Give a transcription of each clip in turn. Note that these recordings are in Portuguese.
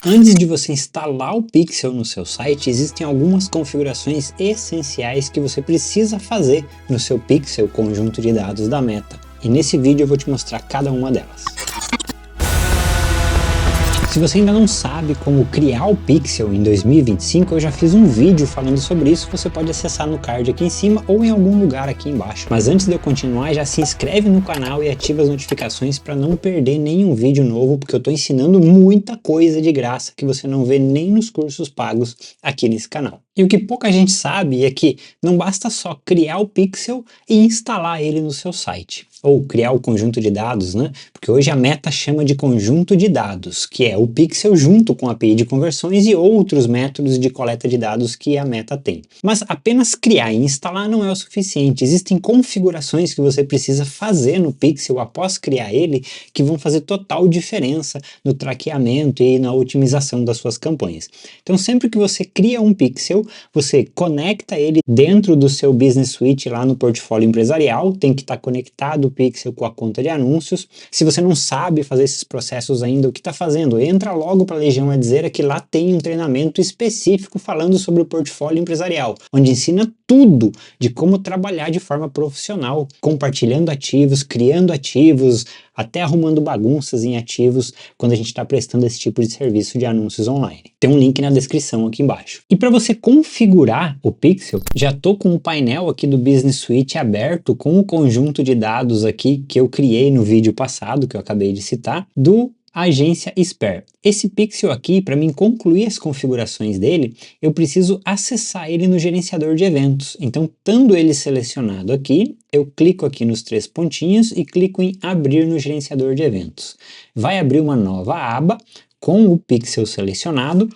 Antes de você instalar o Pixel no seu site, existem algumas configurações essenciais que você precisa fazer no seu Pixel, conjunto de dados da Meta. E nesse vídeo eu vou te mostrar cada uma delas. Se você ainda não sabe como criar o Pixel em 2025, eu já fiz um vídeo falando sobre isso, você pode acessar no card aqui em cima ou em algum lugar aqui embaixo. Mas antes de eu continuar, já se inscreve no canal e ativa as notificações para não perder nenhum vídeo novo, porque eu estou ensinando muita coisa de graça que você não vê nem nos cursos pagos aqui nesse canal. E o que pouca gente sabe é que não basta só criar o Pixel e instalar ele no seu site, ou criar o conjunto de dados, né? Porque hoje a Meta chama de conjunto de dados, que é o Pixel junto com a API de conversões e outros métodos de coleta de dados que a Meta tem. Mas apenas criar e instalar não é o suficiente, existem configurações que você precisa fazer no Pixel após criar ele, que vão fazer total diferença no traqueamento e na otimização das suas campanhas. Então sempre que você cria um Pixel, você conecta ele dentro do seu Business Suite lá no portfólio empresarial, tem que estar conectado o Pixel com a conta de anúncios. Se você não sabe fazer esses processos ainda, o que está fazendo? Entra logo para a Legião Adzera, que lá tem um treinamento específico falando sobre o portfólio empresarial, onde ensina tudo de como trabalhar de forma profissional, compartilhando ativos, criando ativos, até arrumando bagunças em ativos quando a gente está prestando esse tipo de serviço de anúncios online. Tem um link na descrição aqui embaixo. E para você configurar o Pixel, já estou com o painel aqui do Business Suite aberto com o conjunto de dados aqui que eu criei no vídeo passado, que eu acabei de citar, do Agência Spare. Esse Pixel aqui, para mim concluir as configurações dele, eu preciso acessar ele no gerenciador de eventos. Então, estando ele selecionado aqui, eu clico aqui nos três pontinhos e clico em abrir no gerenciador de eventos. Vai abrir uma nova aba com o Pixel selecionado.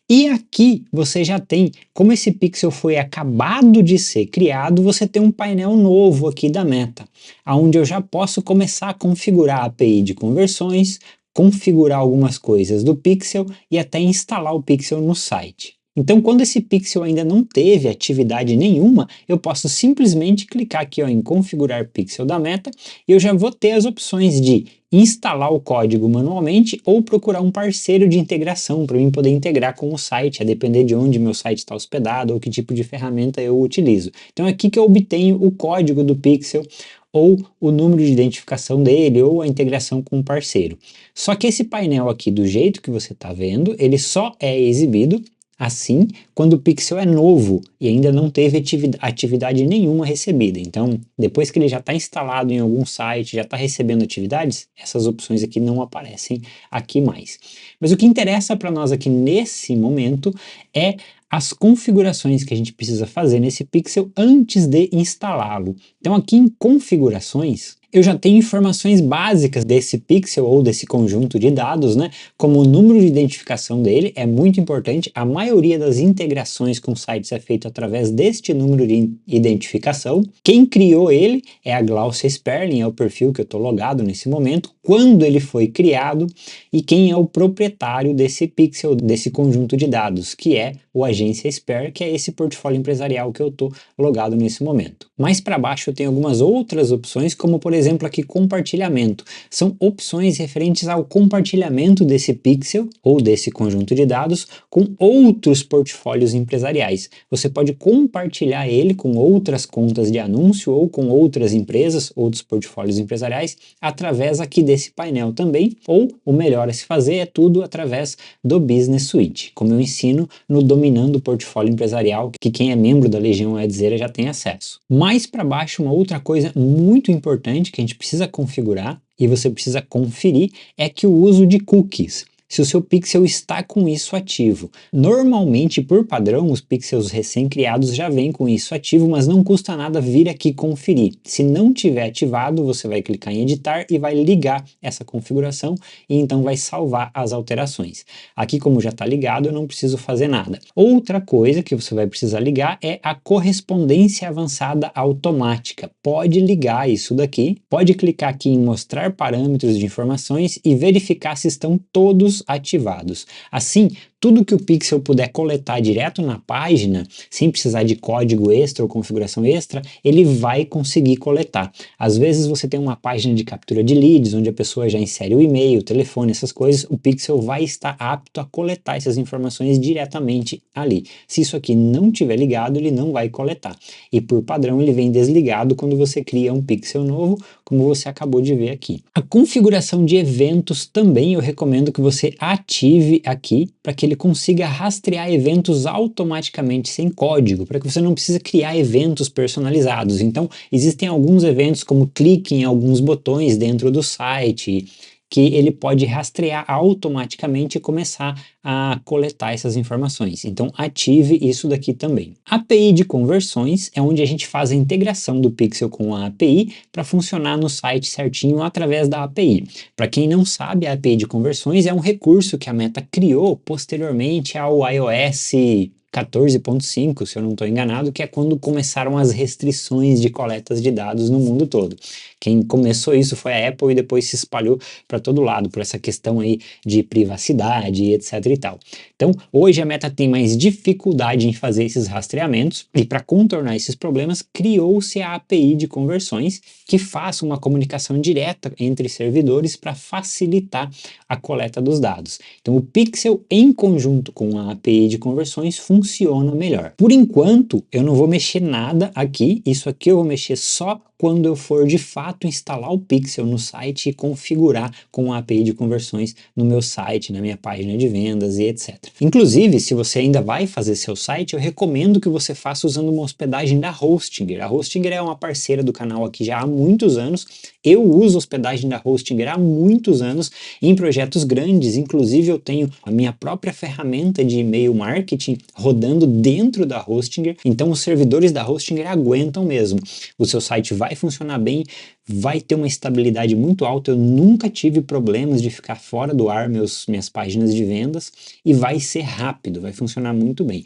E aqui você já tem, como esse Pixel foi acabado de ser criado, você tem um painel novo aqui da Meta, onde eu já posso começar a configurar a API de conversões, configurar algumas coisas do Pixel e até instalar o Pixel no site. Então, quando esse Pixel ainda não teve atividade nenhuma, eu posso simplesmente clicar aqui em configurar Pixel da Meta e eu já vou ter as opções de instalar o código manualmente ou procurar um parceiro de integração para mim poder integrar com o site, a depender de onde meu site está hospedado ou que tipo de ferramenta eu utilizo. Então é aqui que eu obtenho o código do Pixel, ou o número de identificação dele, ou a integração com o parceiro. Só que esse painel aqui, do jeito que você está vendo, ele só é exibido assim quando o Pixel é novo e ainda não teve atividade nenhuma recebida. Então, depois que ele já está instalado em algum site, já está recebendo atividades, essas opções aqui não aparecem aqui mais. Mas o que interessa para nós aqui nesse momento é as configurações que a gente precisa fazer nesse Pixel antes de instalá-lo. Então aqui em configurações, eu já tenho informações básicas desse Pixel ou desse conjunto de dados, né? Como o número de identificação dele é muito importante. A maioria das integrações com sites é feita através deste número de identificação. Quem criou ele é a Glaucia Sperling, é o perfil que eu estou logado nesse momento, quando ele foi criado e quem é o proprietário desse Pixel, desse conjunto de dados, que é o Agência Spare, que é esse portfólio empresarial que eu estou logado nesse momento. Mais para baixo eu tenho algumas outras opções, como por exemplo aqui compartilhamento. São opções referentes ao compartilhamento desse Pixel ou desse conjunto de dados com outros portfólios empresariais. Você pode compartilhar ele com outras contas de anúncio ou com outras empresas, outros portfólios empresariais, através aqui desse painel também, ou o melhor a se fazer é tudo através do Business Suite, como eu ensino no Dominando o Portfólio Empresarial, que quem é membro da Legião Adzera já tem acesso. Mais para baixo, uma outra coisa muito importante que a gente precisa configurar e você precisa conferir é que o uso de cookies. Se o seu Pixel está com isso ativo. Normalmente, por padrão, os Pixels recém-criados já vêm com isso ativo, mas não custa nada vir aqui conferir. Se não tiver ativado, você vai clicar em editar e vai ligar essa configuração e então vai salvar as alterações. Aqui, como já está ligado, eu não preciso fazer nada. Outra coisa que você vai precisar ligar é a correspondência avançada automática. Pode ligar isso daqui, pode clicar aqui em mostrar parâmetros de informações e verificar se estão todos ativados. Assim, tudo que o Pixel puder coletar direto na página, sem precisar de código extra ou configuração extra, ele vai conseguir coletar. Às vezes você tem uma página de captura de leads, onde a pessoa já insere o e-mail, o telefone, essas coisas, o Pixel vai estar apto a coletar essas informações diretamente ali. Se isso aqui não estiver ligado, ele não vai coletar. E por padrão ele vem desligado quando você cria um Pixel novo, como você acabou de ver aqui. A configuração de eventos também eu recomendo que você ative aqui para que ele consiga rastrear eventos automaticamente sem código, para que você não precise criar eventos personalizados. Então, existem alguns eventos como clique em alguns botões dentro do site, que ele pode rastrear automaticamente e começar a coletar essas informações. Então ative isso daqui também. API de conversões é onde a gente faz a integração do Pixel com a API para funcionar no site certinho através da API. Para quem não sabe, a API de conversões é um recurso que a Meta criou posteriormente ao iOS 14.5, se eu não estou enganado, que é quando começaram as restrições de coletas de dados no mundo todo. Quem começou isso foi a Apple e depois se espalhou para todo lado, por essa questão aí de privacidade, etc e tal. Então, hoje a Meta tem mais dificuldade em fazer esses rastreamentos e para contornar esses problemas, criou-se a API de conversões que faça uma comunicação direta entre servidores para facilitar a coleta dos dados. Então, o Pixel em conjunto com a API de conversões funciona melhor. Por enquanto, eu não vou mexer nada aqui, isso aqui eu vou mexer só quando eu for de fato instalar o Pixel no site e configurar com a API de conversões no meu site, na minha página de vendas e etc. Inclusive, se você ainda vai fazer seu site, eu recomendo que você faça usando uma hospedagem da Hostinger. A Hostinger é uma parceira do canal aqui já há muitos anos. Eu uso hospedagem da Hostinger há muitos anos em projetos grandes, inclusive eu tenho a minha própria ferramenta de e-mail marketing rodando dentro da Hostinger, então os servidores da Hostinger aguentam mesmo. O seu site vai funcionar bem, vai ter uma estabilidade muito alta, eu nunca tive problemas de ficar fora do ar minhas páginas de vendas e vai ser rápido, vai funcionar muito bem.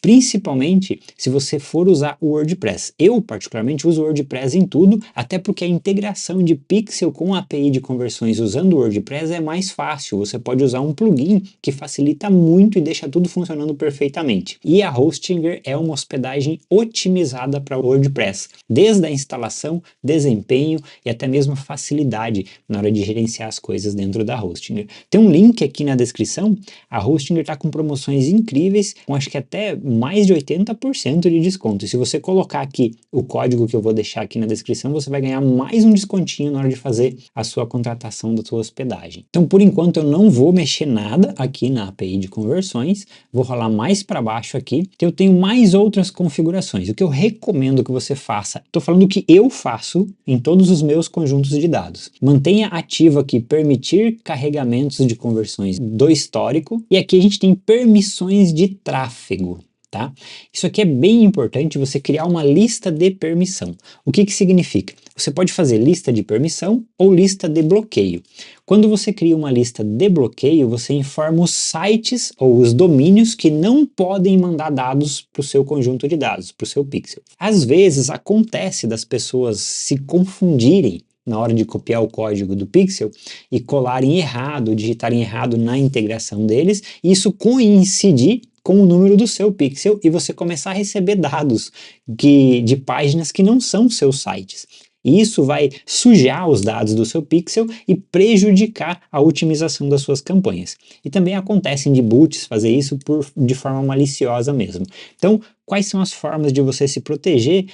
Principalmente se você for usar o WordPress. Eu, particularmente, uso o WordPress em tudo, até porque a integração de Pixel com a API de conversões usando o WordPress é mais fácil. Você pode usar um plugin que facilita muito e deixa tudo funcionando perfeitamente. E a Hostinger é uma hospedagem otimizada para o WordPress, desde a instalação, desempenho e até mesmo facilidade na hora de gerenciar as coisas dentro da Hostinger. Tem um link aqui na descrição, a Hostinger está com promoções incríveis, com acho que até mais de 80% de desconto. E se você colocar aqui o código que eu vou deixar aqui na descrição, você vai ganhar mais um descontinho na hora de fazer a sua contratação da sua hospedagem. Então, por enquanto, eu não vou mexer nada aqui na API de conversões, vou rolar mais para baixo aqui, que eu tenho mais outras configurações. O que eu recomendo que você faça, estou falando o que eu faço em todos os meus conjuntos de dados. Mantenha ativo aqui permitir carregamentos de conversões do histórico, e aqui a gente tem permissões de tráfego. Tá? Isso aqui é bem importante, você criar uma lista de permissão. O que que significa? Você pode fazer lista de permissão ou lista de bloqueio. Quando você cria uma lista de bloqueio, você informa os sites ou os domínios que não podem mandar dados para o seu conjunto de dados, para o seu Pixel. Às vezes acontece das pessoas se confundirem na hora de copiar o código do Pixel e colarem errado, digitarem errado na integração deles, e isso coincidir com o número do seu Pixel e você começar a receber dados de páginas que não são seus sites. E isso vai sujar os dados do seu Pixel e prejudicar a otimização das suas campanhas. E também acontecem de boots fazer isso de forma maliciosa mesmo. Então, quais são as formas de você se proteger,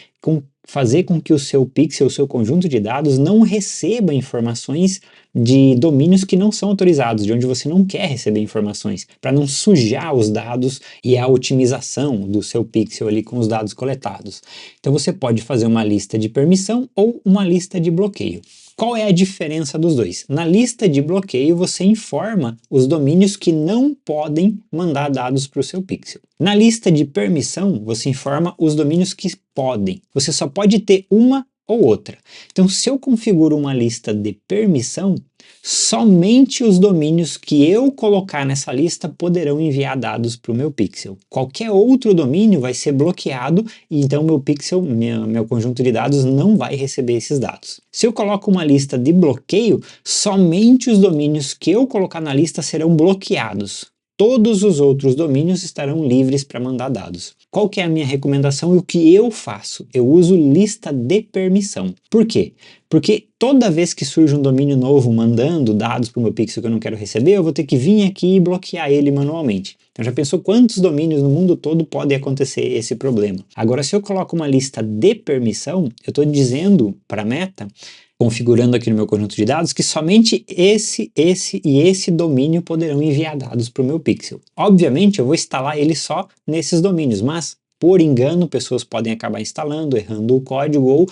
fazer com que o seu Pixel, o seu conjunto de dados, não receba informações de domínios que não são autorizados, de onde você não quer receber informações, para não sujar os dados e a otimização do seu Pixel ali com os dados coletados. Então você pode fazer uma lista de permissão ou uma lista de bloqueio. Qual é a diferença dos dois? Na lista de bloqueio, você informa os domínios que não podem mandar dados para o seu Pixel. Na lista de permissão, você informa os domínios que podem. Você só pode ter uma ou outra. Então, se eu configuro uma lista de permissão, somente os domínios que eu colocar nessa lista poderão enviar dados para o meu Pixel. Qualquer outro domínio vai ser bloqueado e então meu Pixel, meu conjunto de dados, não vai receber esses dados. Se eu coloco uma lista de bloqueio, somente os domínios que eu colocar na lista serão bloqueados. todos os outros domínios estarão livres para mandar dados. Qual que é a minha recomendação e o que eu faço? Eu uso lista de permissão. Por quê? Porque toda vez que surge um domínio novo mandando dados para o meu pixel que eu não quero receber, eu vou ter que vir aqui e bloquear ele manualmente. Então já pensou quantos domínios no mundo todo pode acontecer esse problema? Agora, se eu coloco uma lista de permissão, eu estou dizendo para a Meta, configurando aqui no meu conjunto de dados, que somente esse e esse domínio poderão enviar dados para o meu pixel. Obviamente, eu vou instalar ele só nesses domínios, mas por engano, pessoas podem acabar instalando, errando o código, ou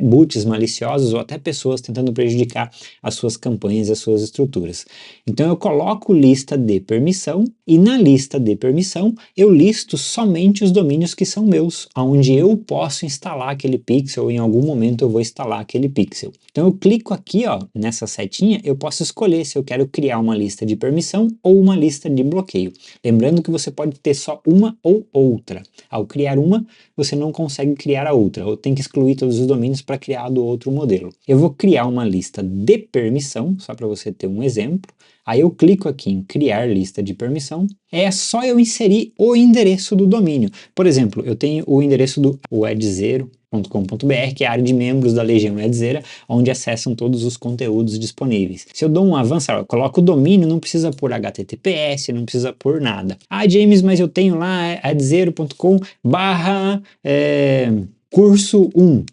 boots maliciosos, ou até pessoas tentando prejudicar as suas campanhas e as suas estruturas. Então eu coloco lista de permissão, e na lista de permissão eu listo somente os domínios que são meus, onde eu posso instalar aquele pixel, ou em algum momento eu vou instalar aquele pixel. Então eu clico aqui, ó, nessa setinha, eu posso escolher se eu quero criar uma lista de permissão ou uma lista de bloqueio. Lembrando que você pode ter só uma ou outra. Ao criar uma, você não consegue criar a outra, ou tem que excluir todos os domínios para criar do outro modelo. Eu vou criar uma lista de permissão, só para você ter um exemplo. Aí eu clico aqui em criar lista de permissão, é só eu inserir o endereço do domínio. Por exemplo, eu tenho o endereço do edzero.com.br, que é a área de membros da Legião Edzera, onde acessam todos os conteúdos disponíveis. Se eu dou um avançar, eu coloco o domínio, não precisa pôr HTTPS, não precisa pôr nada. Ah, James, mas eu tenho lá edzero.com/curso 1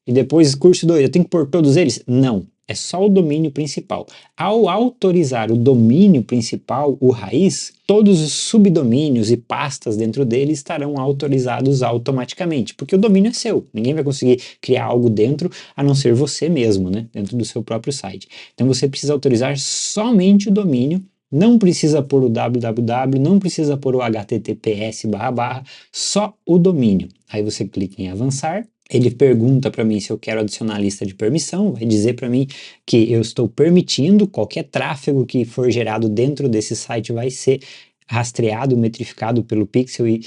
e depois curso 2, eu tenho que pôr todos eles? Não. É só o domínio principal. Ao autorizar o domínio principal, o raiz, todos os subdomínios e pastas dentro dele estarão autorizados automaticamente, porque o domínio é seu. Ninguém vai conseguir criar algo dentro, a não ser você mesmo, né? Dentro do seu próprio site. Então você precisa autorizar somente o domínio, não precisa pôr o www, não precisa pôr o https //, só o domínio. Aí você clica em avançar. Ele pergunta para mim se eu quero adicionar a lista de permissão, vai dizer para mim que eu estou permitindo qualquer tráfego que for gerado dentro desse site vai ser rastreado, metrificado pelo pixel e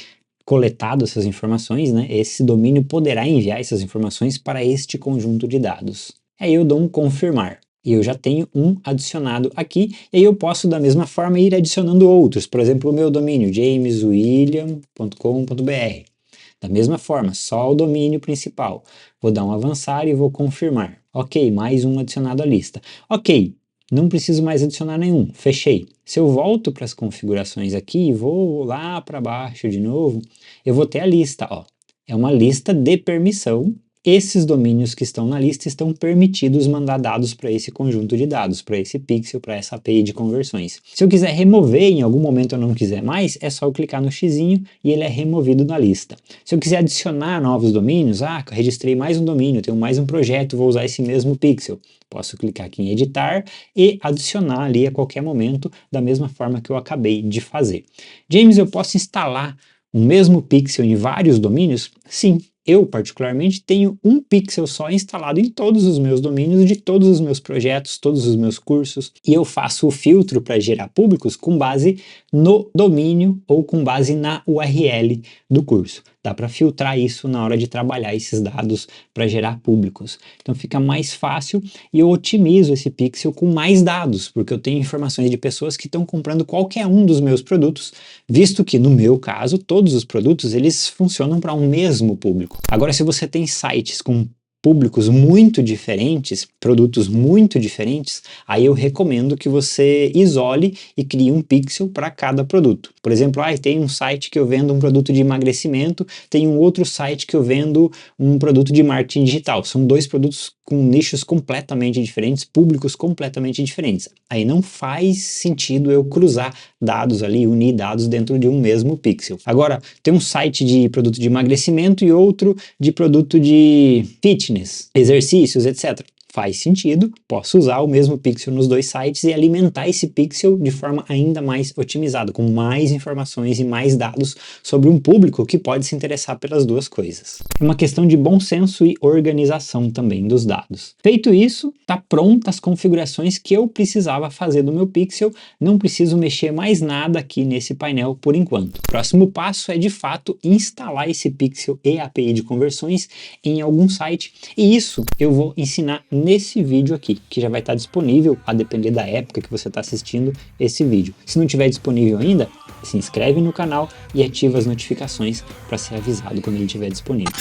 coletado essas informações, né? Esse domínio poderá enviar essas informações para este conjunto de dados. Aí eu dou um confirmar. E eu já tenho um adicionado aqui, e aí eu posso da mesma forma ir adicionando outros, por exemplo, o meu domínio, jameswilliam.com.br. Da mesma forma, só o domínio principal. Vou dar um avançar e vou confirmar. Ok, mais um adicionado à lista. Ok, não preciso mais adicionar nenhum. Fechei. Se eu volto para as configurações aqui e vou lá para baixo de novo, eu vou ter a lista. Ó. É uma lista de permissão. Esses domínios que estão na lista estão permitidos mandar dados para esse conjunto de dados, para esse pixel, para essa API de conversões. Se eu quiser remover, em algum momento eu não quiser mais, é só eu clicar no xizinho e ele é removido da lista. Se eu quiser adicionar novos domínios, registrei mais um domínio, tenho mais um projeto, vou usar esse mesmo pixel. Posso clicar aqui em editar e adicionar ali a qualquer momento, da mesma forma que eu acabei de fazer. James, eu posso instalar o mesmo pixel em vários domínios? Sim. Eu, particularmente, tenho um pixel só instalado em todos os meus domínios de todos os meus projetos, todos os meus cursos, e eu faço o filtro para gerar públicos com base no domínio ou com base na URL do curso. Dá para filtrar isso na hora de trabalhar esses dados para gerar públicos. Então fica mais fácil e eu otimizo esse pixel com mais dados, porque eu tenho informações de pessoas que estão comprando qualquer um dos meus produtos, visto que no meu caso, todos os produtos eles funcionam para um mesmo público. Agora, se você tem sites com públicos muito diferentes, produtos muito diferentes, aí eu recomendo que você isole e crie um pixel para cada produto. Por exemplo, tem um site que eu vendo um produto de emagrecimento, tem um outro site que eu vendo um produto de marketing digital. São dois produtos com nichos completamente diferentes, públicos completamente diferentes. Aí não faz sentido eu cruzar dados ali, unir dados dentro de um mesmo pixel. Agora, tem um site de produto de emagrecimento e outro de produto de fitness, exercícios, etc. Faz sentido, posso usar o mesmo pixel nos dois sites e alimentar esse pixel de forma ainda mais otimizada, com mais informações e mais dados sobre um público que pode se interessar pelas duas coisas. É uma questão de bom senso e organização também dos dados. Feito isso, está pronta as configurações que eu precisava fazer do meu pixel, não preciso mexer mais nada aqui nesse painel por enquanto. O próximo passo é de fato instalar esse pixel e API de conversões em algum site, e isso eu vou ensinar nesse vídeo aqui, que já vai estar disponível a depender da época que você está assistindo esse vídeo. Se não estiver disponível ainda, se inscreve no canal e ativa as notificações para ser avisado quando ele estiver disponível.